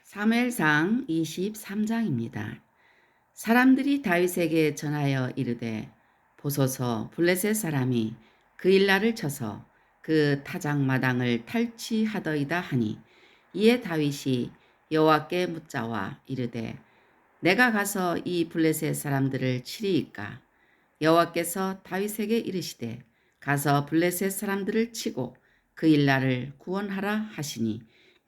사무엘상 23장입니다. 사람들이 다윗에게 전하여 이르되 보소서 블레셋 사람이 그 일날을 쳐서 그 타작마당을 탈취하더이다 하니 이에 다윗이 여호와께 묻자와 이르되 내가 가서 이 블레셋 사람들을 치리이까. 여호와께서 다윗에게 이르시되 가서 블레셋 사람들을 치고 그 일날을 구원하라 하시니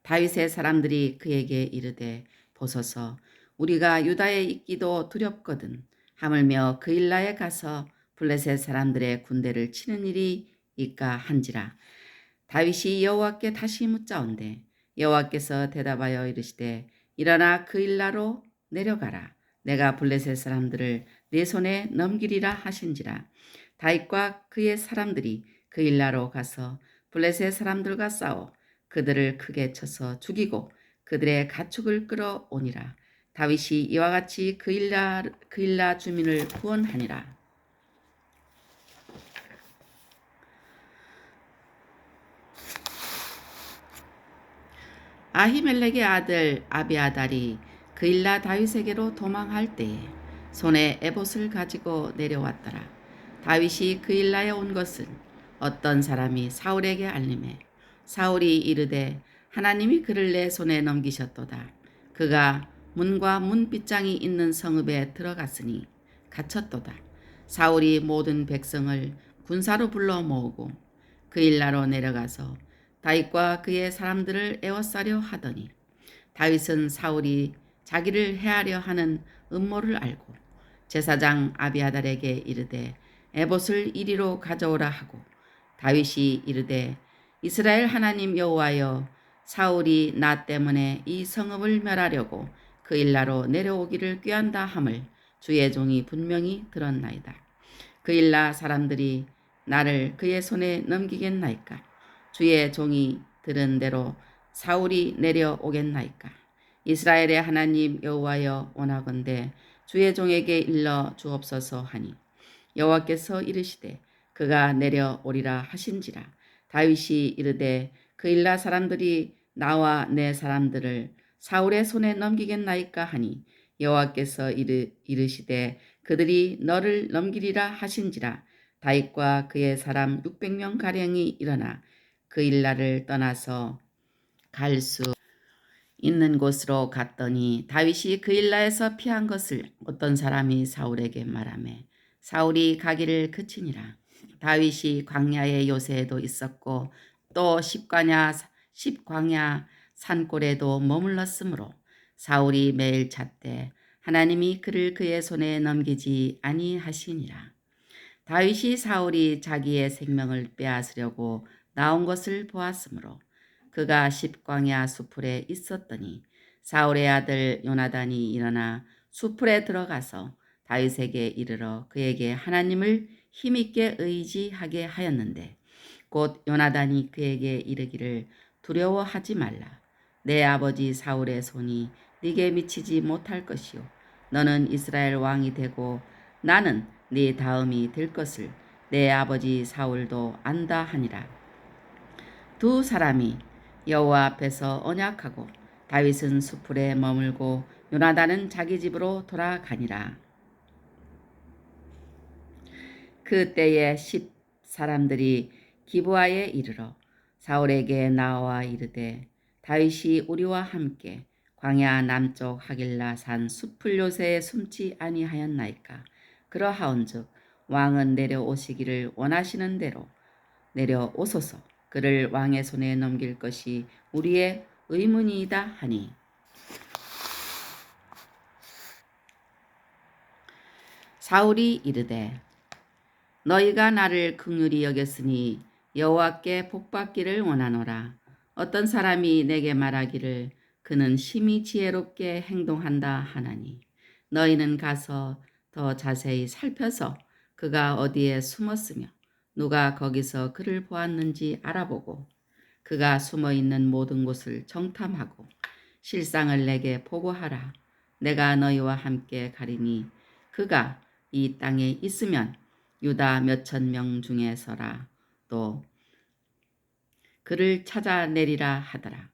다윗의 사람들이 그에게 이르되 보소서 우리가 유다에 있기도 두렵거든 하물며 그 일날에 가서 블레셋 사람들의 군대를 치는 일이 있까 한지라. 다윗이 여호와께 다시 묻자온대 여호와께서 대답하여 이르시되 일어나 그 일나로 내려가라. 내가 블레셋 사람들을 네 손에 넘기리라 하신지라. 다윗과 그의 사람들이 그 일나로 가서 블레셋 사람들과 싸워 그들을 크게 쳐서 죽이고 그들의 가축을 끌어오니라. 다윗이 이와 같이 그 일나 주민을 구원하니라. 아히멜렉의 아들 아비아달이 그일라 다윗에게로 도망할 때에 손에 에봇을 가지고 내려왔더라. 다윗이 그일라에 온 것은 어떤 사람이 사울에게 알림해 사울이 이르되 하나님이 그를 내 손에 넘기셨도다. 그가 문과 문빗장이 있는 성읍에 들어갔으니 갇혔도다. 사울이 모든 백성을 군사로 불러 모으고 그일라로 내려가서 다윗과 그의 사람들을 에워싸려 하더니 다윗은 사울이 자기를 해하려 하는 음모를 알고 제사장 아비아달에게 이르되 에봇을 이리로 가져오라 하고 다윗이 이르되 이스라엘 하나님 여호와여 사울이 나 때문에 이 성읍을 멸하려고 그 일나로 내려오기를 꾀한다 함을 주의 종이 분명히 들었나이다. 그 일나 사람들이 나를 그의 손에 넘기겠나이까. 주의 종이 들은 대로 사울이 내려오겠나이까. 이스라엘의 하나님 여호와여 원하건대 주의 종에게 일러 주옵소서 하니 여호와께서 이르시되 그가 내려오리라 하신지라. 다윗이 이르되 그 일나 사람들이 나와 내 사람들을 사울의 손에 넘기겠나이까 하니 여호와께서 이르시되 그들이 너를 넘기리라 하신지라. 다윗과 그의 사람 600명 가량이 일어나 그 일날을 떠나서 갈 수 있는 곳으로 갔더니 다윗이 그 일라에서 피한 것을 어떤 사람이 사울에게 말하매 사울이 가기를 그치니라. 다윗이 광야의 요새에도 있었고 또 십광야 산골에도 머물렀으므로 사울이 매일 찾되 하나님이 그를 그의 손에 넘기지 아니하시니라. 다윗이 사울이 자기의 생명을 빼앗으려고 나온 것을 보았으므로 그가 십광야 수풀에 있었더니 사울의 아들 요나단이 일어나 수풀에 들어가서 다윗에게 이르러 그에게 하나님을 힘있게 의지하게 하였는데 곧 요나단이 그에게 이르기를 두려워하지 말라. 내 아버지 사울의 손이 네게 미치지 못할 것이요 너는 이스라엘 왕이 되고 나는 네 다음이 될 것을 내 아버지 사울도 안다 하니라. 두 사람이 여호와 앞에서 언약하고 다윗은 수풀에 머물고 요나단은 자기 집으로 돌아가니라. 그때에 십 사람들이 기브아에 이르러 사울에게 나와 이르되 다윗이 우리와 함께 광야 남쪽 하길라 산 수풀 요새에 숨지 아니하였나이까. 그러하온즉 왕은 내려오시기를 원하시는 대로 내려오소서. 그를 왕의 손에 넘길 것이 우리의 의문이다 하니 사울이 이르되 너희가 나를 긍휼히 여겼으니 여호와께 복받기를 원하노라. 어떤 사람이 내게 말하기를 그는 심히 지혜롭게 행동한다 하나니 너희는 가서 더 자세히 살펴서 그가 어디에 숨었으며 누가 거기서 그를 보았는지 알아보고 그가 숨어있는 모든 곳을 정탐하고 실상을 내게 보고하라. 내가 너희와 함께 가리니 그가 이 땅에 있으면 유다 몇천 명 중에서라 또 그를 찾아내리라 하더라.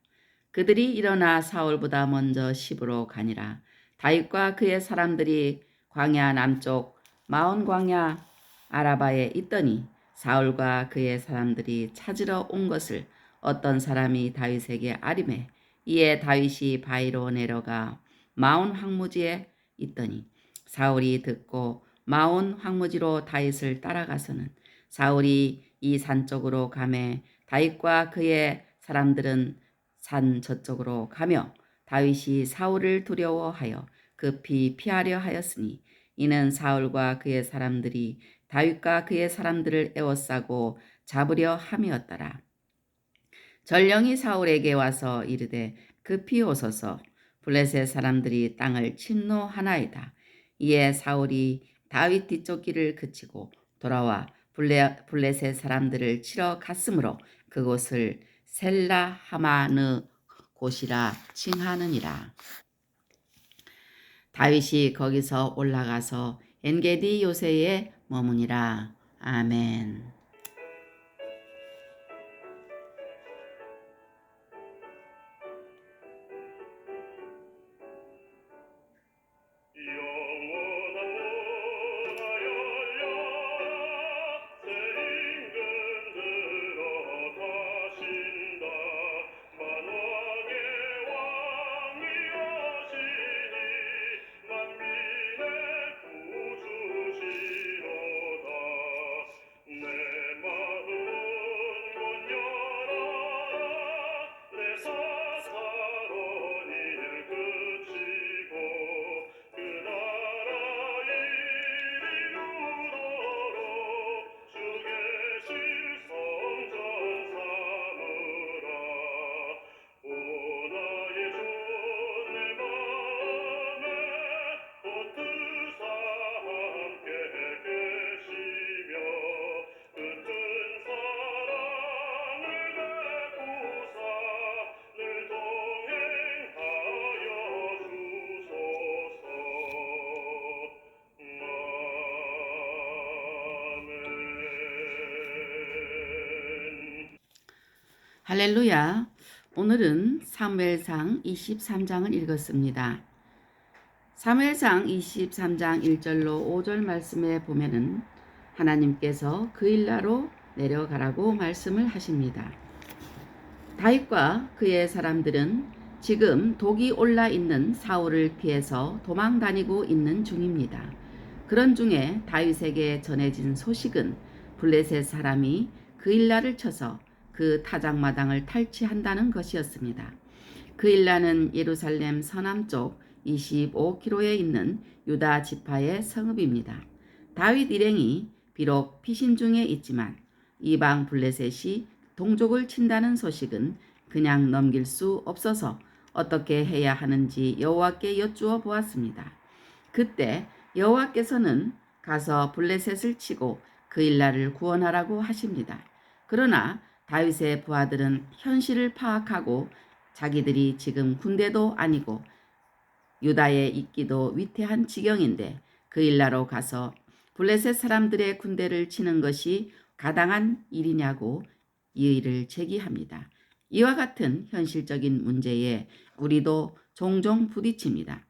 그들이 일어나 사울보다 먼저 시브로 가니라. 다윗과 그의 사람들이 광야 남쪽 마온 광야 아라바에 있더니 사울과 그의 사람들이 찾으러 온 것을 어떤 사람이 다윗에게 아뢰매 이에 다윗이 바위로 내려가 마온 황무지에 있더니 사울이 듣고 마온 황무지로 다윗을 따라가서는 사울이 이 산 쪽으로 가매 다윗과 그의 사람들은 산 저쪽으로 가며 다윗이 사울을 두려워하여 급히 피하려 하였으니 이는 사울과 그의 사람들이 다윗과 그의 사람들을 에워싸고 잡으려 함이었더라. 전령이 사울에게 와서 이르되 급히 오소서 블레셋 사람들이 땅을 침노하나이다. 이에 사울이 다윗 뒤쪽 길을 그치고 돌아와 블레셋 사람들을 치러 갔으므로 그곳을 셀라 하마느 곳이라 칭하느니라. 다윗이 거기서 올라가서 엔게디 요새에 머무니라. 아멘. 할렐루야. 오늘은 사무엘상 23장을 읽었습니다. 사무엘상 23장 1절로 5절 말씀에 보면은 하나님께서 그일라로 내려가라고 말씀을 하십니다. 다윗과 그의 사람들은 지금 독이 올라 있는 사울을 피해서 도망 다니고 있는 중입니다. 그런 중에 다윗에게 전해진 소식은 블레셋 사람이 그일라를 쳐서 그 타작마당을 탈취한다는 것이었습니다. 그일라는 예루살렘 서남쪽 25km에 있는 유다 지파의 성읍입니다. 다윗 일행이 비록 피신 중에 있지만 이방 블레셋이 동족을 친다는 소식은 그냥 넘길 수 없어서 어떻게 해야 하는지 여호와께 여쭈어 보았습니다. 그때 여호와께서는 가서 블레셋을 치고 그일라를 구원하라고 하십니다. 그러나 다윗의 부하들은 현실을 파악하고 자기들이 지금 군대도 아니고 유다에 있기도 위태한 지경인데 그일라로 가서 블레셋 사람들의 군대를 치는 것이 가당한 일이냐고 이의를 제기합니다. 이와 같은 현실적인 문제에 우리도 종종 부딪힙니다.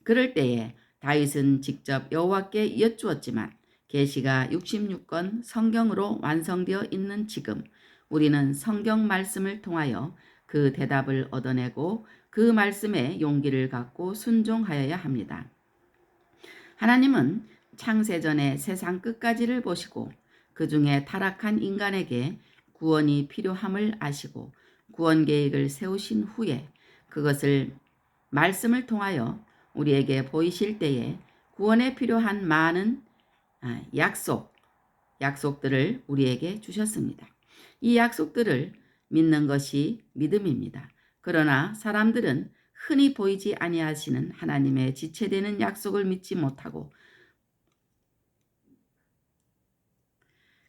그럴 때에 다윗은 직접 여호와께 여쭈었지만 계시가 66권 성경으로 완성되어 있는 지금 우리는 성경 말씀을 통하여 그 대답을 얻어내고 그 말씀에 용기를 갖고 순종하여야 합니다. 하나님은 창세전에 세상 끝까지를 보시고 그 중에 타락한 인간에게 구원이 필요함을 아시고 구원 계획을 세우신 후에 그것을 말씀을 통하여 우리에게 보이실 때에 구원에 필요한 많은 약속들을 우리에게 주셨습니다. 이 약속들을 믿는 것이 믿음입니다. 그러나 사람들은 흔히 보이지 아니하시는 하나님의 지체되는 약속을 믿지 못하고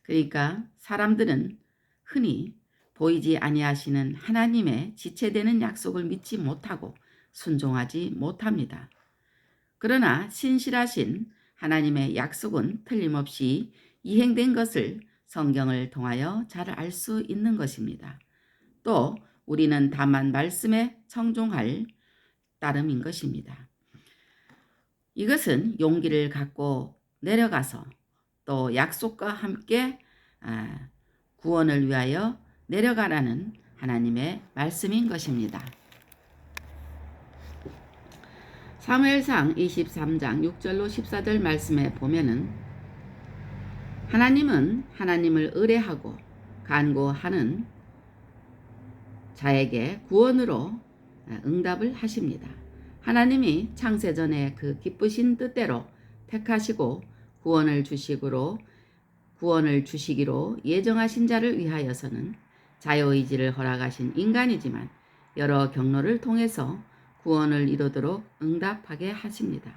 그러니까 사람들은 흔히 보이지 아니하시는 하나님의 지체되는 약속을 믿지 못하고 순종하지 못합니다. 그러나 신실하신 하나님의 약속은 틀림없이 이행된 것을 성경을 통하여 잘 알 수 있는 것입니다. 또 우리는 다만 말씀에 청종할 따름인 것입니다. 이것은 용기를 갖고 내려가서 또 약속과 함께 구원을 위하여 내려가라는 하나님의 말씀인 것입니다. 사무엘상 23장 6절로 14절 말씀에 보면은 하나님은 하나님을 의뢰하고 간구하는 자에게 구원으로 응답을 하십니다. 하나님이 창세전에 그 기쁘신 뜻대로 택하시고 구원을 주시기로 예정하신 자를 위하여서는 자유의지를 허락하신 인간이지만 여러 경로를 통해서 구원을 이루도록 응답하게 하십니다.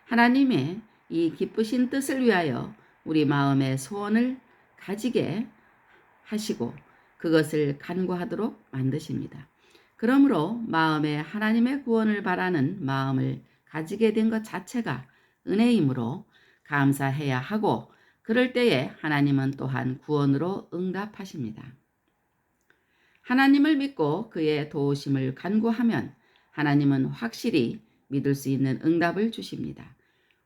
하나님의 이 기쁘신 뜻을 위하여 우리 마음의 소원을 가지게 하시고 그것을 간구하도록 만드십니다. 그러므로 마음에 하나님의 구원을 바라는 마음을 가지게 된 것 자체가 은혜이므로 감사해야 하고 그럴 때에 하나님은 또한 구원으로 응답하십니다. 하나님을 믿고 그의 도우심을 간구하면 하나님은 확실히 믿을 수 있는 응답을 주십니다.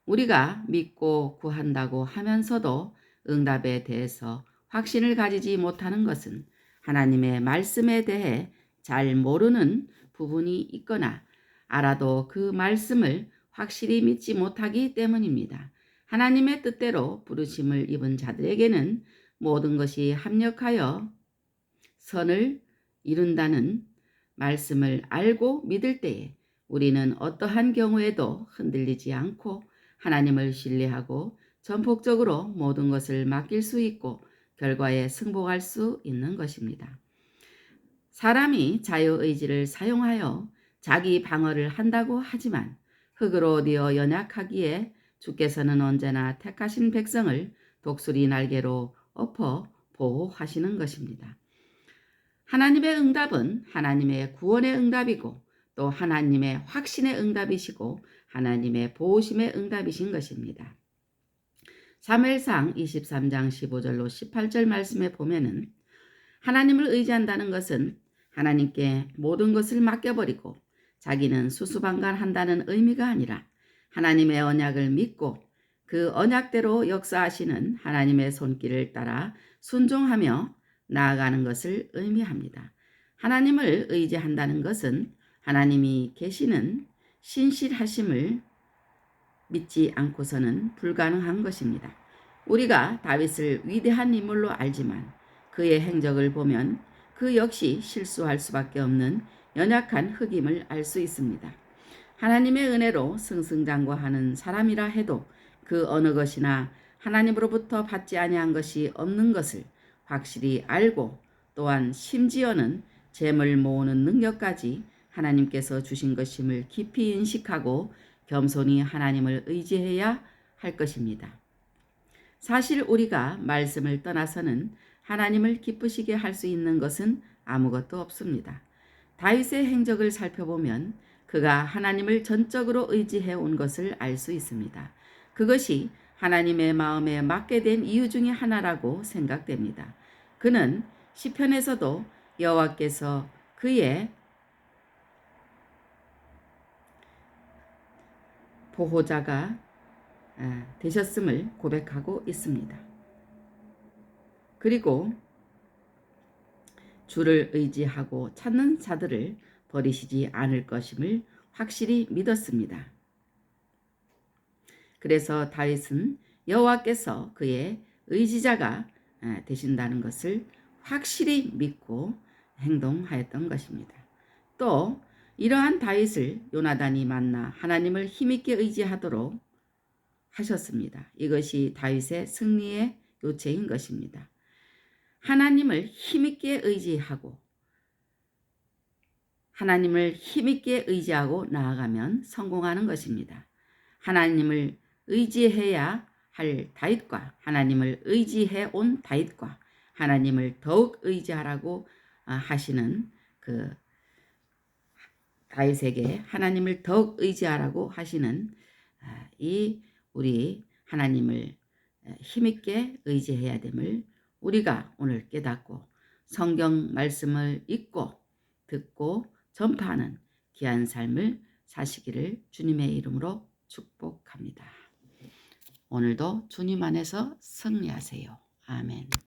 우리가 믿고 구한다고 하면서도 응답에 대해서 확신을 가지지 못하는 것은 하나님의 말씀에 대해 잘 모르는 부분이 있거나 알아도 그 말씀을 확실히 믿지 못하기 때문입니다. 하나님의 뜻대로 부르심을 입은 자들에게는 모든 것이 합력하여 선을 이룬다는 말씀을 알고 믿을 때에 우리는 어떠한 경우에도 흔들리지 않고 하나님을 신뢰하고 전폭적으로 모든 것을 맡길 수 있고 결과에 승복할 수 있는 것입니다. 사람이 자유의지를 사용하여 자기 방어를 한다고 하지만 흙으로 되어 연약하기에 주께서는 언제나 택하신 백성을 독수리 날개로 엎어 보호하시는 것입니다. 하나님의 응답은 하나님의 구원의 응답이고 또 하나님의 확신의 응답이시고 하나님의 보호심의 응답이신 것입니다. 사무엘상 23장 15절로 18절 말씀에 보면은 하나님을 의지한다는 것은 하나님께 모든 것을 맡겨버리고 자기는 수수방관한다는 의미가 아니라 하나님의 언약을 믿고 그 언약대로 역사하시는 하나님의 손길을 따라 순종하며 나아가는 것을 의미합니다. 하나님을 의지한다는 것은 하나님이 계시는 신실하심을 믿지 않고서는 불가능한 것입니다. 우리가 다윗을 위대한 인물로 알지만 그의 행적을 보면 그 역시 실수할 수밖에 없는 연약한 흑임을 알 수 있습니다. 하나님의 은혜로 승승장구하는 사람이라 해도 그 어느 것이나 하나님으로부터 받지 아니한 것이 없는 것을 확실히 알고 또한 심지어는 재물 모으는 능력까지 하나님께서 주신 것임을 깊이 인식하고 겸손히 하나님을 의지해야 할 것입니다. 사실 우리가 말씀을 떠나서는 하나님을 기쁘시게 할 수 있는 것은 아무것도 없습니다. 다윗의 행적을 살펴보면 그가 하나님을 전적으로 의지해 온 것을 알 수 있습니다. 그것이 하나님의 마음에 맞게 된 이유 중에 하나라고 생각됩니다. 그는 시편에서도 여호와께서 그의 보호자가 되셨음을 고백하고 있습니다. 그리고 주를 의지하고 찾는 자들을 버리시지 않을 것임을 확실히 믿었습니다. 그래서 다윗은 여호와께서 그의 의지자가 되신다는 것을 확실히 믿고 행동하였던 것입니다. 또 이러한 다윗을 요나단이 만나 하나님을 힘있게 의지하도록 하셨습니다. 이것이 다윗의 승리의 요체인 것입니다. 하나님을 힘있게 의지하고 하나님을 힘있게 의지하고 나아가면 성공하는 것입니다. 하나님을 의지해야 할 다윗과 하나님을 의지해 온 다윗과 하나님을 더욱 의지하라고 하시는 그 다윗에게 하나님을 더욱 의지하라고 하시는 이 우리 하나님을 힘있게 의지해야 됨을 우리가 오늘 깨닫고 성경 말씀을 읽고 듣고 전파하는 귀한 삶을 사시기를 주님의 이름으로 축복합니다. 오늘도 주님 안에서 승리하세요. 아멘.